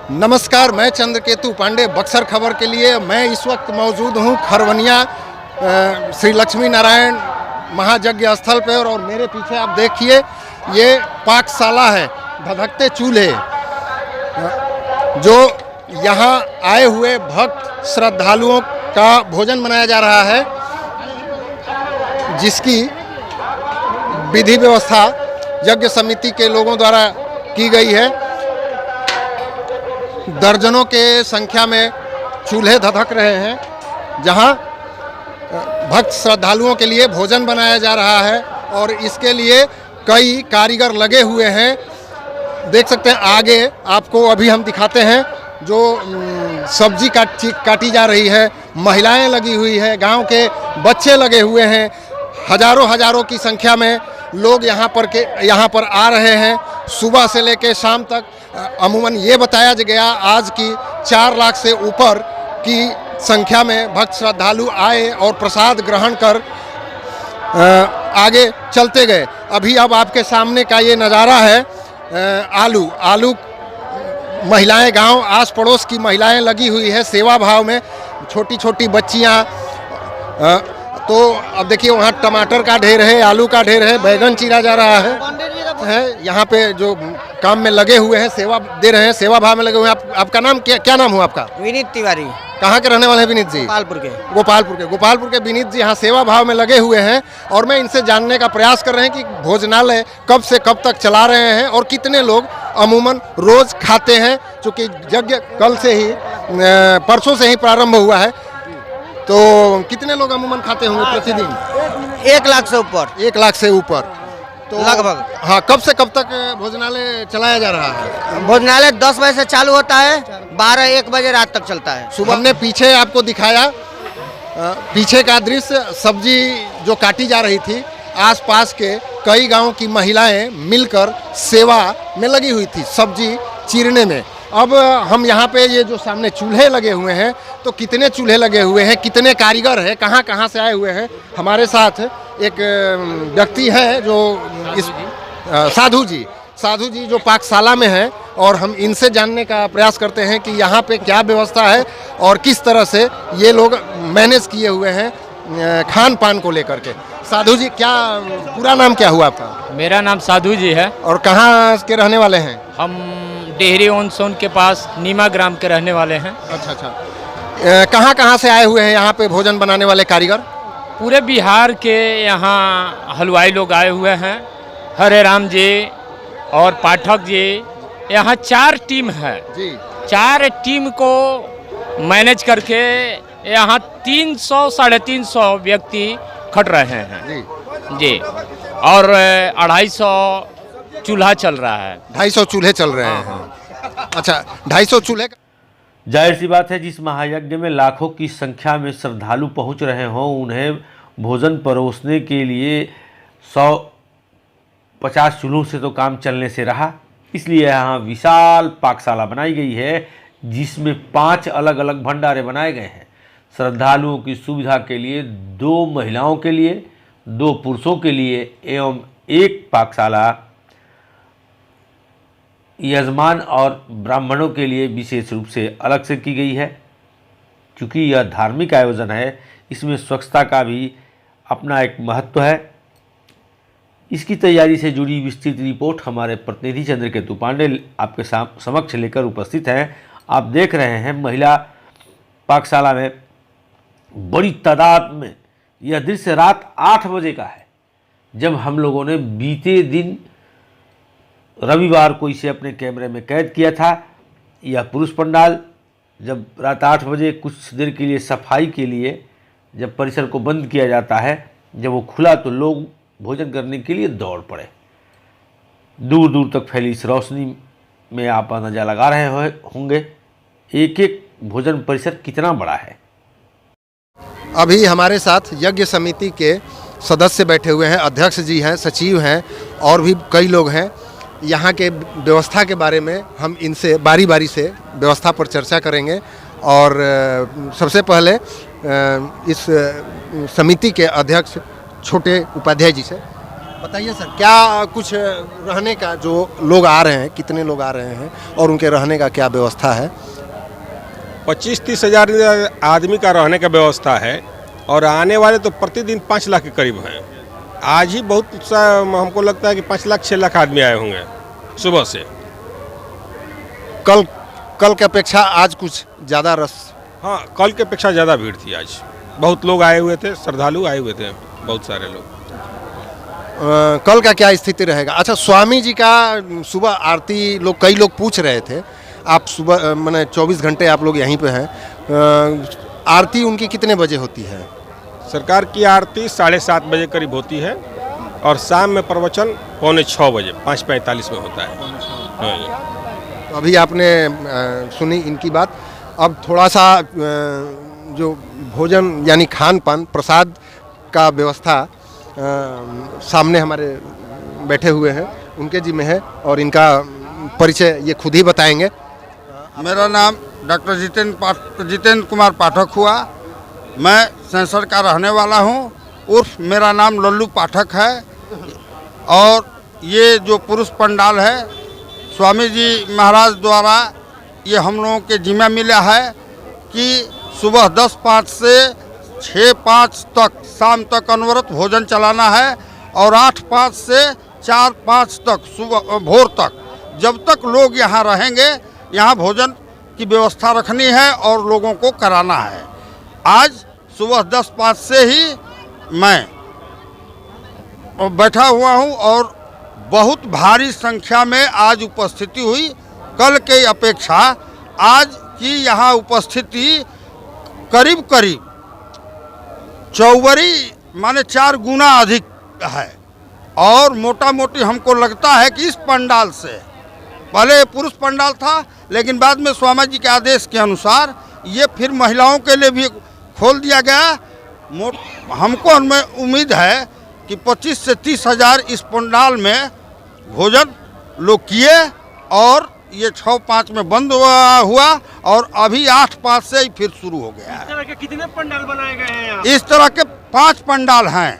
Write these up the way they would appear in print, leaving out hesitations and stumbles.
नमस्कार, मैं चंद्रकेतु पांडे बक्सर खबर के लिए। मैं इस वक्त मौजूद हूँ खरवनिया श्री लक्ष्मी नारायण महायज्ञ स्थल पर और मेरे पीछे आप देखिए ये पाकशाला है, धधकते चूल्हे जो यहाँ आए हुए भक्त श्रद्धालुओं का भोजन बनाया जा रहा है, जिसकी विधि व्यवस्था यज्ञ समिति के लोगों द्वारा की गई है। दर्जनों के संख्या में चूल्हे धधक रहे हैं जहां भक्त श्रद्धालुओं के लिए भोजन बनाया जा रहा है और इसके लिए कई कारीगर लगे हुए हैं। देख सकते हैं आगे आपको अभी हम दिखाते हैं जो सब्जी काटी जा रही है, महिलाएं लगी हुई है, गांव के बच्चे लगे हुए हैं। हजारों की संख्या में लोग यहाँ पर आ रहे हैं सुबह से लेकर शाम तक। अमूमन ये बताया गया आज की 4 लाख से ऊपर की संख्या में भक्त श्रद्धालु आए और प्रसाद ग्रहण कर आगे चलते गए। अभी अब आपके सामने का ये नज़ारा है आलू महिलाएं, गांव आस पड़ोस की महिलाएं लगी हुई है सेवा भाव में, छोटी बच्चियां। तो अब देखिए वहाँ टमाटर का ढेर है, आलू का ढेर है, बैगन चीरा जा रहा है। यहाँ पे जो काम में लगे हुए हैं, सेवा दे रहे हैं, सेवा भाव में लगे हुए हैं। आपका नाम क्या नाम हुआ आपका? विनीत तिवारी। कहाँ के रहने वाले हैं विनीत जी? गोपालपुर के विनीत जी यहाँ सेवा भाव में लगे हुए हैं और मैं इनसे जानने का प्रयास कर रहे हैं कि भोजनालय कब से कब तक चला रहे हैं और कितने लोग अमूमन रोज खाते हैं। चूँकि यज्ञ कल से ही परसों से ही प्रारंभ हुआ है, तो कितने लोग अमूमन खाते होंगे प्रतिदिन? 1 लाख से ऊपर। 1 लाख से ऊपर तो लगभग। हाँ, कब से कब तक भोजनालय चलाया जा रहा है? भोजनालय 10 बजे से चालू होता है, 12-1 बजे रात तक चलता है। सुबह हमने पीछे आपको दिखाया पीछे का दृश्य, सब्जी जो काटी जा रही थी, आसपास के कई गांव की महिलाएं मिलकर सेवा में लगी हुई थी सब्जी चीरने में। अब हम यहाँ पे ये जो सामने चूल्हे लगे हुए हैं, तो कितने चूल्हे लगे हुए हैं, कितने कारीगर हैं, कहाँ से आए हुए हैं। हमारे साथ एक व्यक्ति है जो इस साधु जी जो पाकशाला में है और हम इनसे जानने का प्रयास करते हैं कि यहाँ पे क्या व्यवस्था है और किस तरह से ये लोग मैनेज किए हुए हैं खान पान को लेकर के। साधु जी, क्या पूरा नाम क्या हुआ आपका? मेरा नाम साधु जी है। और कहाँ के रहने वाले हैं? हम डेहरी ऑन सोन के पास नीमा ग्राम के रहने वाले हैं। अच्छा। कहाँ से आए हुए हैं यहाँ पे भोजन बनाने वाले कारीगर? पूरे बिहार के यहाँ हलवाई लोग आए हुए हैं, हरे राम जी और पाठक जी। यहाँ 4 टीम है जी। 4 टीम को मैनेज करके यहाँ 300-350 व्यक्ति खट रहे हैं जी। और 250 चूल्हा चल रहा है। 250 चूल्हे चल रहे हैं। अच्छा, 250 चूल्हे। जाहिर सी बात है, जिस महायज्ञ में लाखों की संख्या में श्रद्धालु पहुंच रहे हों, उन्हें भोजन परोसने के लिए 150 चूल्हों से तो काम चलने से रहा। इसलिए यहाँ विशाल पाकशाला बनाई गई है जिसमें 5 अलग अलग भंडारे बनाए गए हैं। श्रद्धालुओं की सुविधा के लिए 2 महिलाओं के लिए, 2 पुरुषों के लिए एवं 1 पाकशाला यजमान और ब्राह्मणों के लिए विशेष रूप से अलग से की गई है। क्योंकि यह धार्मिक आयोजन है, इसमें स्वच्छता का भी अपना एक महत्व है। इसकी तैयारी से जुड़ी विस्तृत रिपोर्ट हमारे प्रतिनिधि चंद्रकेतु पांडे आपके समक्ष लेकर उपस्थित हैं। आप देख रहे हैं महिला पाकशाला में बड़ी तादाद में। यह दृश्य रात 8 बजे का है, जब हम लोगों ने बीते दिन रविवार को इसे अपने कैमरे में कैद किया था। यह पुरुष पंडाल जब रात 8 बजे कुछ देर के लिए सफाई के लिए जब परिसर को बंद किया जाता है, जब वो खुला तो लोग भोजन करने के लिए दौड़ पड़े। दूर दूर तक फैली इस रोशनी में आप अंदाजा लगा रहे होंगे एक भोजन परिसर कितना बड़ा है। अभी हमारे साथ यज्ञ समिति के सदस्य बैठे हुए हैं, अध्यक्ष जी हैं, सचिव हैं और भी कई लोग हैं। यहाँ के व्यवस्था के बारे में हम इनसे बारी बारी से व्यवस्था पर चर्चा करेंगे। और सबसे पहले इस समिति के अध्यक्ष छोटे उपाध्याय जी से बताइए सर, क्या कुछ रहने का, जो लोग आ रहे हैं, कितने लोग आ रहे हैं और उनके रहने का क्या व्यवस्था है? 25-30 हज़ार आदमी का रहने का व्यवस्था है और आने वाले तो प्रतिदिन 5 लाख के करीब हैं। आज ही बहुत हमको लगता है कि 5 लाख 6 लाख आदमी आए होंगे सुबह से। कल की अपेक्षा आज कुछ ज़्यादा रस? हाँ, कल की अपेक्षा ज़्यादा भीड़ थी आज। बहुत लोग आए हुए थे, श्रद्धालु आए हुए थे, बहुत सारे लोग। कल का क्या स्थिति रहेगा? अच्छा, स्वामी जी का सुबह आरती कई लोग पूछ रहे थे, आप सुबह मैंने 24 घंटे आप लोग यहीं पे हैं, आरती उनकी कितने बजे होती है? सरकार की आरती 7:30 बजे करीब होती है और शाम में प्रवचन 5:45 बजे 5:45 में होता है। हाँ। तो अभी आपने सुनी इनकी बात। अब थोड़ा सा जो भोजन यानी खान पान प्रसाद का व्यवस्था सामने हमारे बैठे हुए हैं, उनके जिम्मे है और इनका परिचय ये खुद ही बताएंगे। मेरा नाम डॉक्टर जितेंद्र कुमार पाठक हुआ। मैं सैंसर का रहने वाला हूँ। उर्फ मेरा नाम लल्लू पाठक है। और ये जो पुरुष पंडाल है, स्वामी जी महाराज द्वारा ये हम लोगों के जिम्मा मिला है कि सुबह 10:05 से 6:05 तक शाम तक अनवरत भोजन चलाना है और 8:05 से 4:05 तक सुबह भोर तक, जब तक लोग यहाँ रहेंगे, यहाँ भोजन की व्यवस्था रखनी है और लोगों को कराना है। आज सुबह 10:05 से ही मैं बैठा हुआ हूँ और बहुत भारी संख्या में आज उपस्थिति हुई। कल के अपेक्षा आज की यहाँ उपस्थिति करीब करीब 4 गुना अधिक है। और मोटा मोटी हमको लगता है कि इस पंडाल से, पहले पुरुष पंडाल था लेकिन बाद में स्वामी जी के आदेश के अनुसार ये फिर महिलाओं के लिए भी खोल दिया गया। हमको उम्मीद है कि 25 से 30 हज़ार इस पंडाल में भोजन लोग किए और ये 6:05 में बंद हुआ और अभी 8:05 से ही फिर शुरू हो गया है। इस तरह के कितने पंडाल बनाए गए हैं यहाँ? इस तरह के 5 पंडाल हैं।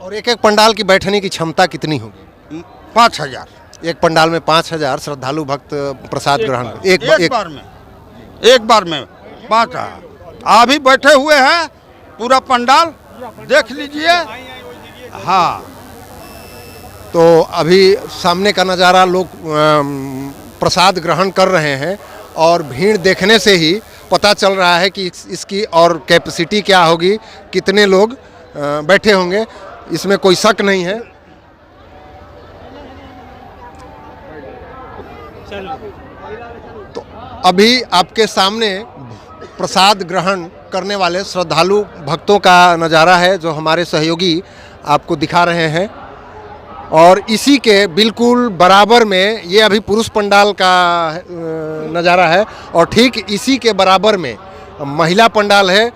और एक पंडाल की बैठने की क्षमता कितनी होगी? 5,000। एक पंडाल में 5,000 श्रद्धालु भक्त प्रसाद ग्रहण एक बार में 5,000 अभी बैठे हुए हैं। पूरा पंडाल देख लीजिए। हाँ, तो अभी सामने का नज़ारा, लोग प्रसाद ग्रहण कर रहे हैं और भीड़ देखने से ही पता चल रहा है कि इसकी और कैपेसिटी क्या होगी, कितने लोग बैठे होंगे, इसमें कोई शक नहीं है। तो अभी आपके सामने प्रसाद ग्रहण करने वाले श्रद्धालु भक्तों का नज़ारा है जो हमारे सहयोगी आपको दिखा रहे हैं। और इसी के बिल्कुल बराबर में ये अभी पुरुष पंडाल का नज़ारा है और ठीक इसी के बराबर में महिला पंडाल है।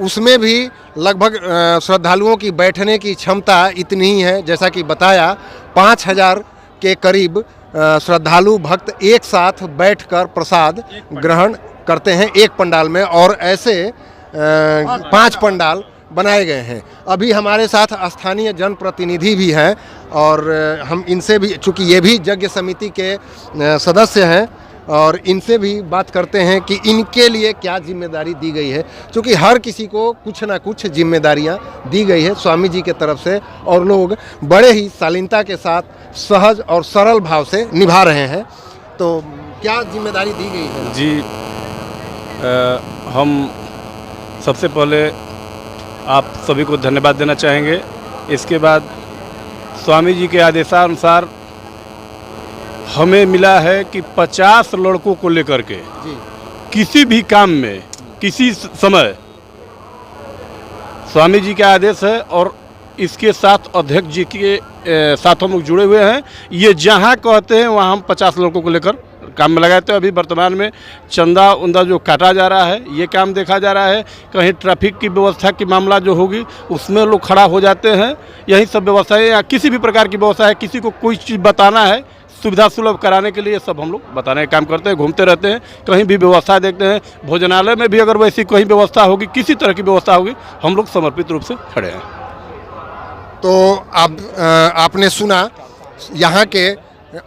उसमें भी लगभग श्रद्धालुओं की बैठने की क्षमता इतनी ही है, जैसा कि बताया 5,000 के करीब श्रद्धालु भक्त एक साथ बैठकर प्रसाद ग्रहण करते हैं एक पंडाल में। और ऐसे 5 पंडाल बनाए गए हैं। अभी हमारे साथ स्थानीय जनप्रतिनिधि भी हैं और हम इनसे भी, चूँकि ये भी यज्ञ समिति के सदस्य हैं, और इनसे भी बात करते हैं कि इनके लिए क्या जिम्मेदारी दी गई है। क्योंकि हर किसी को कुछ ना कुछ जिम्मेदारियां दी गई है स्वामी जी के तरफ से और लोग बड़े ही शालीनता के साथ सहज और सरल भाव से निभा रहे हैं। तो क्या जिम्मेदारी दी गई है? जी, हम सबसे पहले आप सभी को धन्यवाद देना चाहेंगे। इसके बाद स्वामी जी के आदेशानुसार हमें मिला है कि 50 लड़कों को लेकर के किसी भी काम में किसी समय, स्वामी जी का आदेश है और इसके साथ अध्यक्ष जी के साथ हम लोग जुड़े हुए हैं। ये जहाँ कहते हैं वहाँ हम 50 लड़कों को लेकर काम में लगाते हैं। अभी वर्तमान में चंदा उंदा जो काटा जा रहा है, ये काम देखा जा रहा है। कहीं ट्रैफिक की व्यवस्था की मामला जो होगी उसमें लोग खड़ा हो जाते हैं। यही सब व्यवस्थाएं, या किसी भी प्रकार की व्यवस्था है, किसी को कोई चीज़ बताना है, सुविधा सुलभ कराने के लिए सब हम लोग बताने का काम करते हैं। घूमते रहते हैं, कहीं भी व्यवस्था देखते हैं। भोजनालय में भी अगर वैसी कोई व्यवस्था होगी, किसी तरह की व्यवस्था होगी, हम लोग समर्पित रूप से खड़े हैं। तो आपने सुना, यहाँ के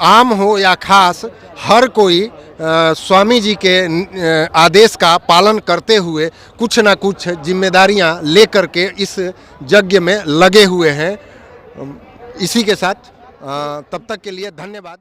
आम हो या खास, हर कोई स्वामी जी के आदेश का पालन करते हुए कुछ ना कुछ जिम्मेदारियां लेकर के इस यज्ञ में लगे हुए हैं। इसी के साथ तब तक के लिए धन्यवाद।